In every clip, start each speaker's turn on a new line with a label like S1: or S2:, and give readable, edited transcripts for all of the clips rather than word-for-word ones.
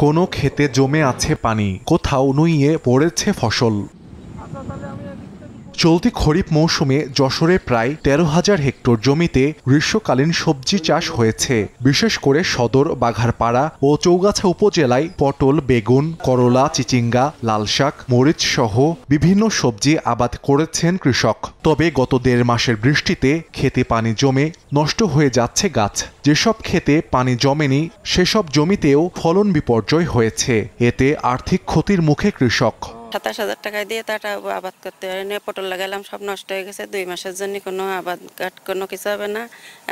S1: কোনো ক্ষেতে জমে আছে পানি, কোথাও নুইয়ে পড়েছে ফসল। চলতি খরিফ মৌসুমে যশোরে প্রায় ১৩,০০০ হেক্টর জমিতে গ্রীষ্মকালীন সবজি চাষ হয়েছে। বিশেষ করে সদর, বাঘারপাড়া ও চৌগাছা উপজেলায় পটল, বেগুন, করলা, চিচিঙ্গা, লালশাক, মরিচ সহ বিভিন্ন সবজি আবাদ করেছেন কৃষক। তবে গত ১.৫ মাসের বৃষ্টিতে ক্ষেতে পানি জমে নষ্ট হয়ে যাচ্ছে গাছ। যেসব ক্ষেতে পানি জমেনি সেসব জমিতেও ফলন বিপর্যয় হয়েছে। এতে আর্থিক ক্ষতির মুখে কৃষক।
S2: ২৭,০০০ টাকা দিয়ে তাটা আবাদ করতে পারিনি। পটল লাগালাম, সব নষ্ট হয়ে গেছে। ২ মাসের জন্য কোনো আবাদ কোনো কিছু হবে না।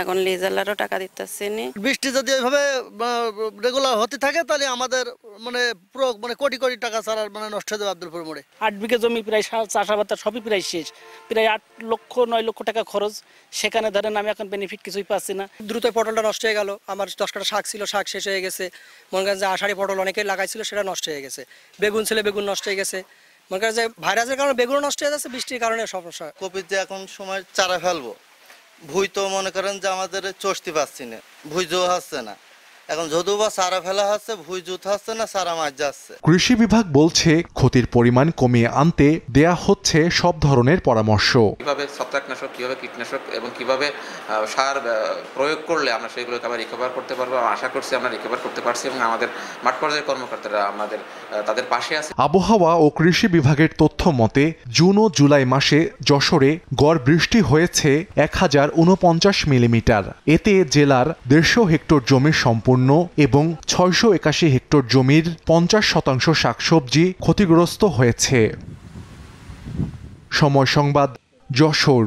S2: এখন লিজালারও টাকা দিতেছি না।
S3: বৃষ্টি যদি এইভাবে রেগুলার হতে থাকে তাহলে আমাদের পুরো কোটি কোটি টাকা ছাড়া নষ্ট হয়ে যাবে আব্দুলপুর মোড়ে।
S4: ৮ বিঘা জমি প্রায় চাষাবাদ সবই প্রায় শেষ। প্রায় ৮ লক্ষ ৯ লক্ষ টাকা খরচ। সেখানে ধরেন আমি এখন বেনিফিট কিছুই পাচ্ছি না।
S5: দ্রুত পটলটা নষ্ট হয়ে গেল। আমার ১০ কাঠা শাক ছিল, শাক শেষ হয়ে গেছে। মনে করেন যে আষাঢ়ি পটল অনেকেই লাগাইছিল, সেটা নষ্ট হয়ে গেছে। বেগুন ছিল, বেগুন নষ্ট হয়ে গেছে। মনে করেন যে ভাইরাসের কারণে বেগুন নষ্ট হয়ে যাচ্ছে, বৃষ্টির কারণে সমস্যা।
S3: কপিতে এখন সময় চারা ফেলবো, ভুই তো মনে করেন যে আমাদের চষতে পারছি না, ভুই জো হচ্ছে না। এখন যদিও বা চারা ফেলা হচ্ছে, ভুই জুত হচ্ছে না, চারা মাছ যাচ্ছে।
S1: কৃষি বিভাগ বলছে ক্ষতির পরিমাণ কমিয়ে আনতে দেয়া হচ্ছে সব ধরনের পরামর্শ।
S6: কিভাবে ছত্রাকনাশক, কিভাবে কীটনাশক এবং কিভাবে সার প্রয়োগ করলে আমরা সেগুলোকে আবার রিকভার করতে পারবো। আশা করছি আমরা রিকভার করতে পারছি এবং আমাদের মাঠ পর্যায়ের কর্মকর্তারা তাদের পাশে আছে।
S1: আবহাওয়া ও কৃষি বিভাগের তথ্য মতে জুন ও জুলাই মাসে যশোরে গড় বৃষ্টি হয়েছে ১,০৪৯ মিলিমিটার। এতে জেলার ১৫০ হেক্টর জমির সম্পূর্ণ এবং ৬৮১ হেক্টর জমির ৫০% শাকসবজি ক্ষতিগ্রস্ত হয়েছে। সময় সংবাদ, যশোর।